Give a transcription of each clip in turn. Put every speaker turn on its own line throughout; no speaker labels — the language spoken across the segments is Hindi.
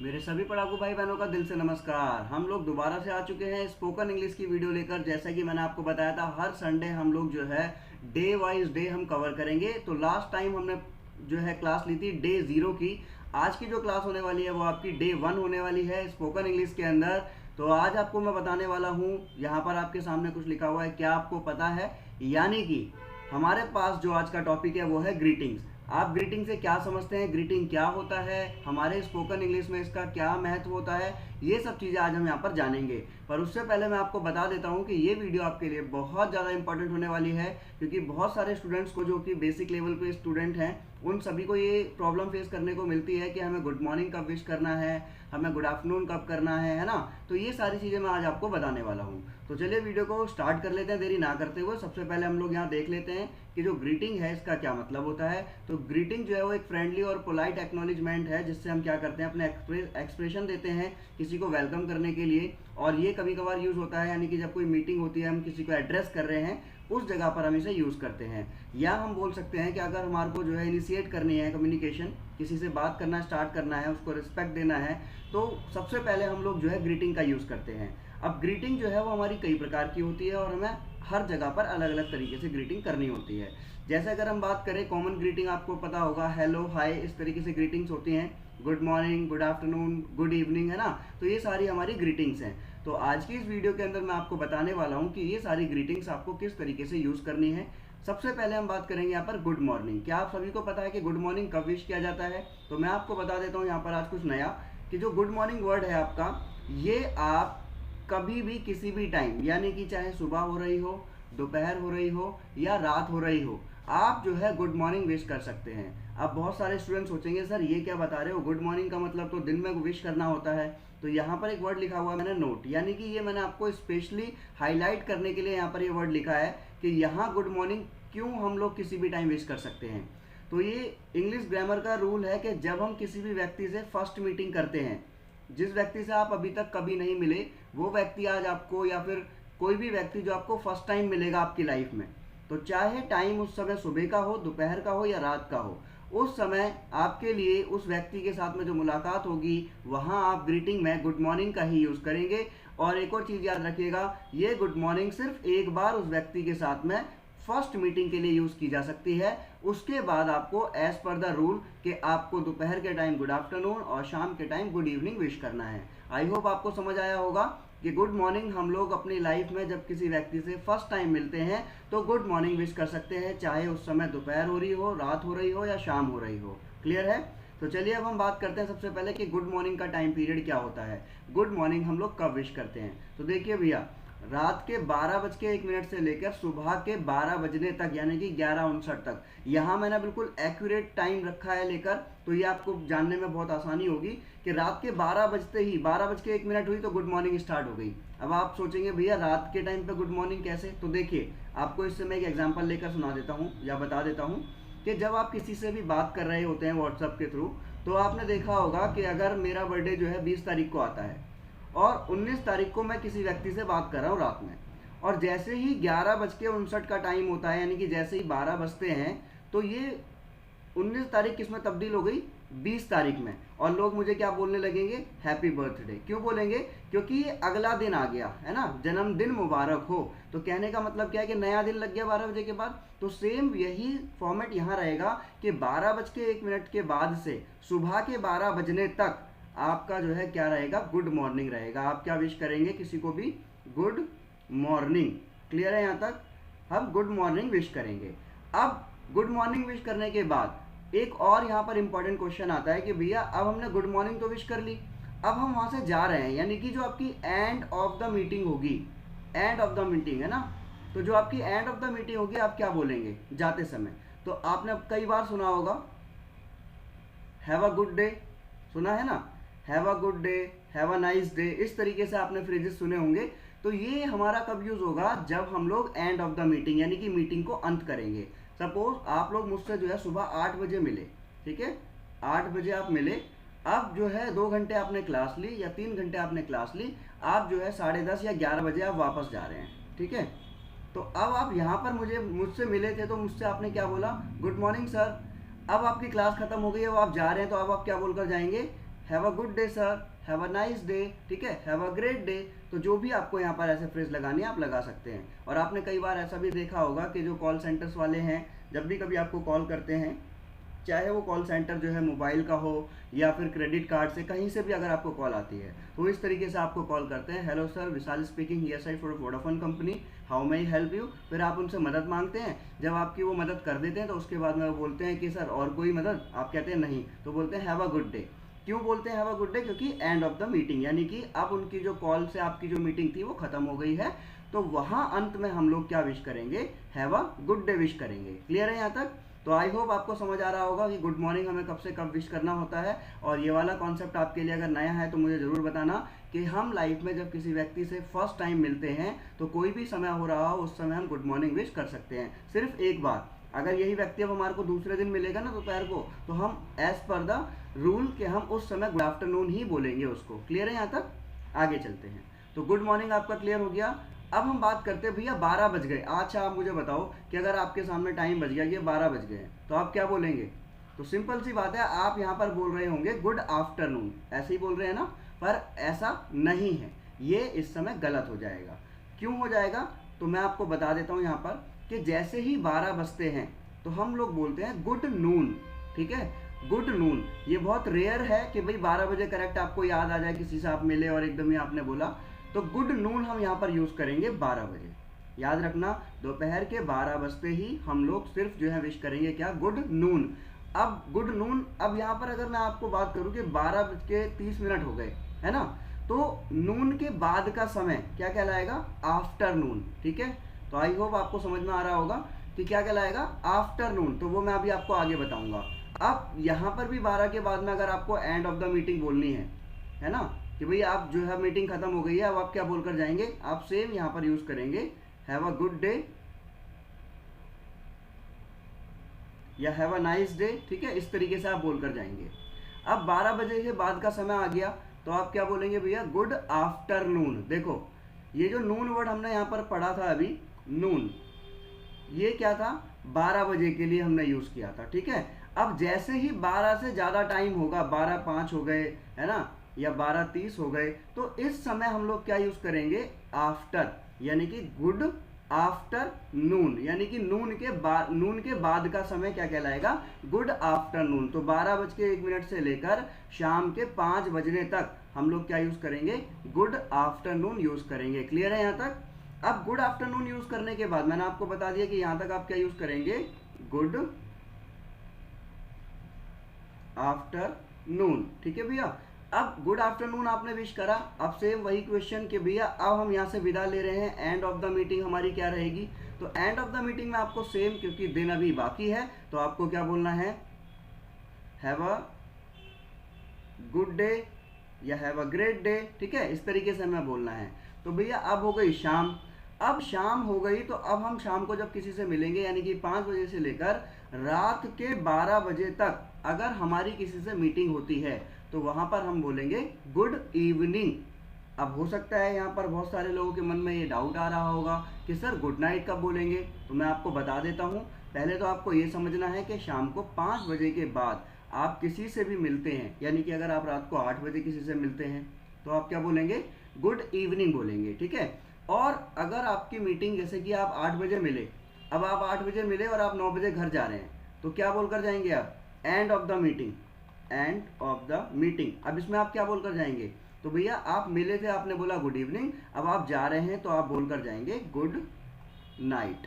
मेरे सभी पढ़ाकू भाई बहनों का दिल से नमस्कार। हम लोग दोबारा से आ चुके हैं स्पोकन इंग्लिश की वीडियो लेकर। जैसा कि मैंने आपको बताया था, हर संडे हम लोग जो है डे वाइज डे हम कवर करेंगे। तो लास्ट टाइम हमने जो है क्लास ली थी डे 0 की। आज की जो क्लास होने वाली है वो आपकी डे 1 होने वाली है स्पोकन इंग्लिश के अंदर। तो आज आपको मैं बताने वाला हूँ, यहाँ पर आपके सामने कुछ लिखा हुआ है, क्या आपको पता है? यानी कि हमारे पास जो आज का टॉपिक है वो है ग्रीटिंग्स। आप ग्रीटिंग से क्या समझते हैं, ग्रीटिंग क्या होता है, हमारे स्पोकन इंग्लिश में इसका क्या महत्व होता है, ये सब चीज़ें आज हम यहाँ पर जानेंगे। पर उससे पहले मैं आपको बता देता हूँ कि ये वीडियो आपके लिए बहुत ज़्यादा इंपॉर्टेंट होने वाली है, क्योंकि बहुत सारे स्टूडेंट्स को जो कि बेसिक लेवल पे स्टूडेंट हैं उन सभी को ये प्रॉब्लम फेस करने को मिलती है कि हमें गुड मॉर्निंग कब विश करना है, हमें गुड आफ्टरनून कब करना है ना। तो ये सारी चीज़ें मैं आज आपको बताने वाला हूँ। तो चलिए वीडियो को स्टार्ट कर लेते हैं देरी ना करते हुए। सबसे पहले हम लोग यहाँ देख लेते हैं कि जो ग्रीटिंग है इसका क्या मतलब होता है। तो ग्रीटिंग जो है वो एक फ्रेंडली और पोलाइट एक्नॉलेजमेंट है, जिससे हम क्या करते हैं, अपने एक्सप्रेशन देते हैं किसी को वेलकम करने के लिए। और ये कभी कभार यूज़ होता है, यानी कि जब कोई मीटिंग होती है, हम किसी को एड्रेस कर रहे हैं, उस जगह पर हम इसे यूज़ करते हैं। या हम बोल सकते हैं कि अगर हमारे को जो है इनिशिएट करनी है कम्युनिकेशन, किसी से बात करना स्टार्ट करना है, उसको रिस्पेक्ट देना है, तो सबसे पहले हम लोग जो है ग्रीटिंग का यूज़ करते हैं। अब ग्रीटिंग जो है वो हमारी कई प्रकार की होती है और हमें हर जगह पर अलग अलग तरीके से ग्रीटिंग करनी होती है। जैसे अगर हम बात करें कॉमन ग्रीटिंग, आपको पता होगा हेलो, हाय, इस तरीके से ग्रीटिंग्स होती हैं। Good morning, good afternoon, good evening, है ना। तो ये सारी हमारी ग्रीटिंग्स हैं। तो आज की इस वीडियो के अंदर मैं आपको बताने वाला हूँ कि ये सारी ग्रीटिंग्स आपको किस तरीके से यूज़ करनी है। सबसे पहले हम बात करेंगे यहाँ पर गुड मॉर्निंग। क्या आप सभी को पता है कि गुड मॉर्निंग कब विश किया जाता है? तो मैं आपको बता देता हूँ यहाँ पर आज कुछ नया, कि जो गुड मॉर्निंग वर्ड है आपका, ये आप कभी भी किसी भी टाइम, यानी कि चाहे सुबह हो रही हो, दोपहर हो रही हो या रात हो रही हो, आप जो है गुड मॉर्निंग विश कर सकते हैं। अब बहुत सारे स्टूडेंट सोचेंगे सर ये क्या बता रहे हो, गुड मॉर्निंग का मतलब तो दिन में विश करना होता है। तो यहाँ पर एक वर्ड लिखा हुआ है मैंने नोट, यानी कि ये मैंने आपको स्पेशली हाईलाइट करने के लिए यहाँ पर ये वर्ड लिखा है कि यहाँ गुड मॉर्निंग क्यों हम लोग किसी भी टाइम विश कर सकते हैं। तो ये इंग्लिश ग्रामर का रूल है कि जब हम किसी भी व्यक्ति से फर्स्ट मीटिंग करते हैं, जिस व्यक्ति से आप अभी तक कभी नहीं मिले, वो व्यक्ति आज आपको, या फिर कोई भी व्यक्ति जो आपको फर्स्ट टाइम मिलेगा आपकी लाइफ में, तो चाहे टाइम उस समय सुबह का हो, दोपहर का हो या रात का हो, उस समय आपके लिए उस व्यक्ति के साथ में जो मुलाकात होगी, वहाँ आप ग्रीटिंग में गुड मॉर्निंग का ही यूज़ करेंगे। और एक और चीज़ याद रखिएगा, ये गुड मॉर्निंग सिर्फ एक बार उस व्यक्ति के साथ में फर्स्ट मीटिंग के लिए यूज़ की जा सकती है। उसके बाद आपको एज पर द रूल कि आपको दोपहर के टाइम गुड आफ्टरनून और शाम के टाइम गुड इवनिंग विश करना है। आई होप आपको समझ आया होगा कि गुड मॉर्निंग हम लोग अपनी लाइफ में जब किसी व्यक्ति से फर्स्ट टाइम मिलते हैं तो गुड मॉर्निंग विश कर सकते हैं, चाहे उस समय दोपहर हो रही हो, रात हो रही हो या शाम हो रही हो। क्लियर है? तो चलिए अब हम बात करते हैं सबसे पहले कि गुड मॉर्निंग का टाइम पीरियड क्या होता है, गुड मॉर्निंग हम लोग कब विश करते हैं। तो देखिए भैया, रात के 12:01 से लेकर सुबह के 12 बजने तक, यानी कि 11:59 तक, यहाँ मैंने बिल्कुल एक्यूरेट टाइम रखा है लेकर, तो ये आपको जानने में बहुत आसानी होगी कि रात के 12 बजते ही 12:01 हुई तो गुड मॉर्निंग स्टार्ट हो गई। अब आप सोचेंगे भैया रात के टाइम पे गुड मॉर्निंग कैसे? तो देखिए, आपको इससे मैं एक एग्जांपल लेकर सुना देता हूँ या बता देता हूँ कि जब आप किसी से भी बात कर रहे होते हैं व्हाट्सएप के थ्रू, तो आपने देखा होगा कि अगर मेरा बर्थडे जो है 20 तारीख को आता है और 19 तारीख को मैं किसी व्यक्ति से बात कर रहा हूँ रात में, और जैसे ही 11:59 का टाइम होता है, यानी कि जैसे ही 12 बजते हैं, तो ये 19 तारीख किस में तब्दील हो गई? 20 तारीख में। और लोग मुझे क्या बोलने लगेंगे? Happy birthday. क्यों बोलेंगे? क्योंकि ये अगला दिन आ गया है ना, जन्मदिन मुबारक हो। तो कहने का मतलब क्या है कि नया दिन लग गया 12 बजे के बाद। तो सेम यही फॉर्मेट यहाँ रहेगा कि 12:01 के बाद से सुबह के 12 बजने तक आपका जो है क्या रहेगा? गुड मॉर्निंग रहेगा। आप क्या विश करेंगे किसी को भी? Good morning. क्लियर है यहाँ तक? हम गुड मॉर्निंग विश करेंगे। अब गुड मॉर्निंग विश करने के बाद एक और यहाँ पर इंपॉर्टेंट क्वेश्चन आता है कि भैया अब हमने गुड मॉर्निंग तो विश कर ली, अब हम वहाँ से जा रहे हैं, यानी कि जो आपकी एंड ऑफ द मीटिंग होगी, एंड ऑफ द मीटिंग है ना, तो जो आपकी एंड ऑफ द मीटिंग होगी आप क्या बोलेंगे जाते समय? तो आपने कई बार सुना होगा हैव अ गुड डे, सुना है ना, have a good day, have a nice day, इस तरीके से आपने फ्रेजेस सुने होंगे। तो ये हमारा कब यूज़ होगा? जब हम लोग एंड ऑफ द मीटिंग, यानी कि मीटिंग को अंत करेंगे। सपोज आप लोग मुझसे जो है सुबह 8 बजे मिले, ठीक है, 8 बजे आप मिले, अब जो है 2 घंटे आपने क्लास ली या 3 घंटे आपने क्लास ली, आप जो है 10:30 या 11 बजे आप वापस जा रहे हैं, ठीक है। तो अब आप यहाँ पर मुझसे मिले थे, तो मुझसे आपने क्या बोला? Good morning sir. अब आपकी क्लास खत्म हो गई है, अब आप जा रहे हैं, तो अब आप क्या बोलकर जाएंगे? Have a good day sir, have a nice day, ठीक है, हैव अ ग्रेट डे। तो जो भी आपको यहाँ पर ऐसे फ्रेज लगानी है आप लगा सकते हैं। और आपने कई बार ऐसा भी देखा होगा कि जो कॉल सेंटर्स वाले हैं जब भी कभी आपको कॉल करते हैं, चाहे वो कॉल सेंटर जो है मोबाइल का हो या फिर क्रेडिट कार्ड से, कहीं से भी अगर आपको कॉल आती है तो इस तरीके से आपको कॉल करते हैं, hello sir Vishal speaking here side for Vodafone company, how may I help you. फिर आप उनसे मदद मांगते हैं, जब आपकी वो मदद कर देते हैं तो उसके बाद में वो बोलते हैं कि सर और कोई मदद, आप कहते हैं नहीं, तो बोलते हैं हैव अ गुड डे। क्यों बोलते हैं हैव अ गुड डे? क्योंकि एंड ऑफ द मीटिंग, यानी कि अब उनकी जो कॉल से आपकी जो मीटिंग थी वो खत्म हो गई है, तो वहां अंत में हम लोग क्या विश करेंगे, have a good day wish करेंगे। क्लियर है यहाँ तक? तो आई होप आपको समझ आ रहा होगा कि गुड मॉर्निंग हमें कब से कब विश करना होता है। और ये वाला कॉन्सेप्ट आपके लिए अगर नया है तो मुझे ज़रूर बताना कि हम लाइफ में जब किसी व्यक्ति से फर्स्ट टाइम मिलते हैं तो कोई भी समय हो रहा हो उस समय हम गुड मॉर्निंग विश कर सकते हैं। सिर्फ एक बात, अगर यही व्यक्ति अब हमारे को दूसरे दिन मिलेगा ना दोपहर को, तो हम एज पर द रूल कि हम उस समय गुड आफ्टरनून ही बोलेंगे उसको। क्लियर है यहाँ तक? आगे चलते हैं। तो गुड मॉर्निंग आपका क्लियर हो गया। अब हम बात करते हैं भैया 12 बज गए। अच्छा आप मुझे बताओ कि अगर आपके सामने टाइम बज गया कि 12 बज गए तो आप क्या बोलेंगे? तो सिंपल सी बात है, आप यहाँ पर बोल रहे होंगे गुड आफ्टरनून, ऐसे ही बोल रहे हैं ना, पर ऐसा नहीं है, ये इस समय गलत हो जाएगा। क्यों हो जाएगा? तो मैं आपको बता देता हूँ यहाँ पर कि जैसे ही 12 बजते हैं तो हम लोग बोलते हैं गुड नून, ठीक है, गुड नून। ये बहुत रेयर है कि भाई 12 बजे करेक्ट आपको याद आ जाए, किसी से आप मिले और एकदम ही आपने बोला, तो गुड नून हम यहाँ पर यूज़ करेंगे 12 बजे। याद रखना, दोपहर के 12 बजते ही हम लोग सिर्फ जो है विश करेंगे क्या, गुड नून। अब गुड नून, अब यहाँ पर अगर मैं आपको बात करूँ कि 12:30 हो गए, है ना, तो नून के बाद का समय क्या कहलाएगा, आफ्टरनून, ठीक है। तो आई होप आपको समझ में आ रहा होगा कि क्या कहलाएगा, आफ्टरनून। तो वो मैं अभी आपको आगे बताऊंगा। अब यहाँ पर भी 12 के बाद में अगर आपको एंड ऑफ द मीटिंग बोलनी है ना, कि भाई आप जो है मीटिंग खत्म हो गई है, अब आप क्या बोलकर जाएंगे, आप सेम यहाँ पर यूज करेंगे हैव अ गुड डे या हैव अ नाइस डे, ठीक है, इस तरीके से आप बोलकर जाएंगे। अब 12 बजे के बाद का समय आ गया तो आप क्या बोलेंगे भैया, गुड आफ्टरनून। देखो ये जो नून वर्ड हमने यहाँ पर पढ़ा था अभी, नून, ये क्या था, 12 बजे के लिए हमने यूज किया था, ठीक है। अब जैसे ही 12 से ज्यादा टाइम होगा, 12:05 हो गए, है ना, या 12:30 हो गए, तो इस समय हम लोग क्या यूज करेंगे, आफ्टर, यानी कि गुड आफ्टर नून, यानी कि नून के बाद का समय क्या कहलाएगा, गुड आफ्टरनून। तो 12:01 से लेकर शाम के 5 बजने तक हम लोग क्या यूज करेंगे, गुड आफ्टरनून यूज करेंगे। क्लियर है यहाँ तक? अब गुड आफ्टरनून यूज करने के बाद मैंने आपको बता दिया कि यहां तक आप क्या यूज करेंगे, गुड आफ्टरनून, ठीक है भैया। अब गुड आफ्टरनून आपने विश करा, अब सेम वही क्वेश्चन कि भैया अब हम यहाँ से विदा ले रहे हैं, एंड ऑफ द मीटिंग हमारी क्या रहेगी, तो एंड ऑफ द मीटिंग में आपको सेम, क्योंकि दिन अभी बाकी है, तो आपको क्या बोलना है, हैव अ गुड डे या हैव अ ग्रेट डे, ठीक है, इस तरीके से हमें बोलना है। तो भैया अब हो गई शाम, अब शाम हो गई तो अब हम शाम को जब किसी से मिलेंगे, यानी कि 5 बजे से लेकर रात के 12 बजे तक अगर हमारी किसी से मीटिंग होती है तो वहां पर हम बोलेंगे गुड इवनिंग। अब हो सकता है यहाँ पर बहुत सारे लोगों के मन में ये डाउट आ रहा होगा कि सर गुड नाइट कब बोलेंगे, तो मैं आपको बता देता हूँ। पहले तो आपको ये समझना है कि शाम को 5 बजे के बाद आप किसी से भी मिलते हैं, यानी कि अगर आप रात को 8 बजे किसी से मिलते हैं तो आप क्या बोलेंगे, गुड इवनिंग बोलेंगे, ठीक है। और अगर आपकी मीटिंग, जैसे कि आप 8 बजे मिले, अब आप 8 बजे मिले और आप 9 बजे घर जा रहे हैं, तो क्या बोलकर जाएंगे आप, end of the meeting, end of the meeting. अब इसमें आप क्या बोलकर जाएंगे, तो भैया आप मिले थे, आपने बोला गुड इवनिंग, अब आप जा रहे हैं तो आप बोलकर जाएंगे गुड नाइट,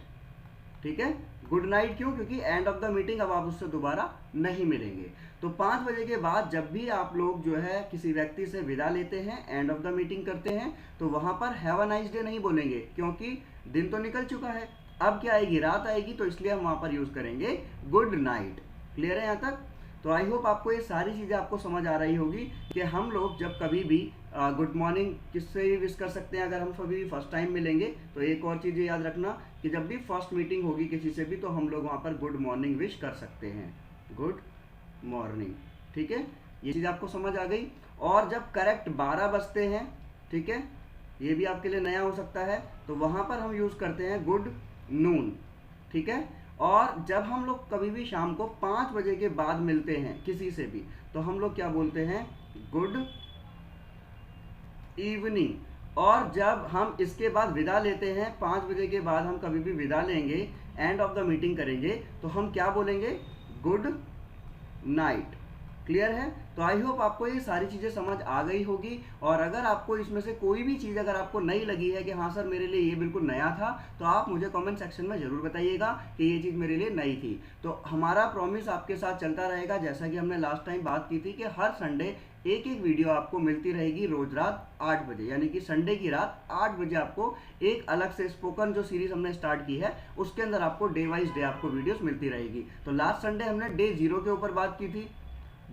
ठीक है। गुड नाइट क्यों, क्योंकि एंड ऑफ द मीटिंग, अब आप उससे दोबारा नहीं मिलेंगे। तो 5 बजे के बाद जब भी आप लोग जो है किसी व्यक्ति से विदा लेते हैं, एंड ऑफ द मीटिंग करते हैं, तो वहां पर हैव अ नाइस डे नहीं बोलेंगे, क्योंकि दिन तो निकल चुका है, अब क्या आएगी, रात आएगी, तो इसलिए हम वहां पर यूज करेंगे गुड नाइट। क्लियर है यहाँ तक? तो आई होप आपको ये सारी चीज़ें आपको समझ आ रही होगी कि हम लोग जब कभी भी गुड मॉर्निंग किससे भी विश कर सकते हैं। अगर हम कभी भी फर्स्ट टाइम मिलेंगे तो एक और चीज़ याद रखना कि जब भी फर्स्ट मीटिंग होगी किसी से भी, तो हम लोग वहाँ पर गुड मॉर्निंग विश कर सकते हैं, गुड मॉर्निंग, ठीक है। ये चीज़ आपको समझ आ गई। और जब करेक्ट 12 बजते हैं, ठीक है, ये भी आपके लिए नया हो सकता है, तो वहाँ पर हम यूज़ करते हैं गुड नून, ठीक है। और जब हम लोग कभी भी शाम को 5 बजे के बाद मिलते हैं किसी से भी, तो हम लोग क्या बोलते हैं, गुड इवनिंग। और जब हम इसके बाद विदा लेते हैं, 5 बजे के बाद हम कभी भी विदा लेंगे, एंड ऑफ द मीटिंग करेंगे, तो हम क्या बोलेंगे, गुड नाइट। क्लियर है? तो आई होप आपको ये सारी चीज़ें समझ आ गई होगी। और अगर आपको इसमें से कोई भी चीज़ अगर आपको नई लगी है कि हाँ सर मेरे लिए ये बिल्कुल नया था, तो आप मुझे कमेंट सेक्शन में ज़रूर बताइएगा कि ये चीज़ मेरे लिए नई थी। तो हमारा प्रॉमिस आपके साथ चलता रहेगा, जैसा कि हमने लास्ट टाइम बात की थी कि हर संडे एक एक वीडियो आपको मिलती रहेगी रोज रात 8 बजे, यानी कि संडे की रात 8 बजे आपको एक अलग से स्पोकन जो सीरीज हमने स्टार्ट की है उसके अंदर आपको डे वाइज डे आपको वीडियोस मिलती रहेगी। तो लास्ट संडे हमने डे 0 के ऊपर बात की थी,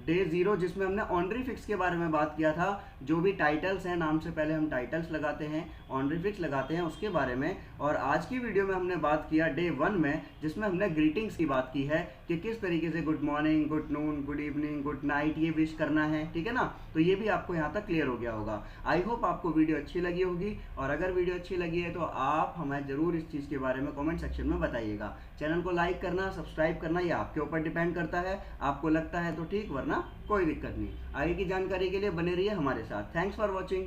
डे 0, जिसमें हमने ऑनरी फिक्स के बारे में बात किया था। जो भी टाइटल्स हैं, नाम से पहले हम टाइटल्स लगाते हैं, ऑनरी फिक्स लगाते हैं, उसके बारे में। और आज की वीडियो में हमने बात किया डे 1 में, जिसमें हमने ग्रीटिंग्स की बात की है कि किस तरीके से good morning, good noon, good evening, good night ये विश करना है, ठीक है ना। तो ये भी आपको यहाँ तक क्लियर हो गया होगा। आई होप आपको वीडियो अच्छी लगी होगी, और अगर वीडियो अच्छी लगी है तो आप हमें ज़रूर इस चीज़ के बारे में कमेंट सेक्शन में बताइएगा। चैनल को लाइक करना, सब्सक्राइब करना, ये आपके ऊपर डिपेंड करता है। आपको लगता है तो ठीक, वरना कोई दिक्कत नहीं। आगे की जानकारी के लिए बने रहिए हमारे साथ। Thanks for watching.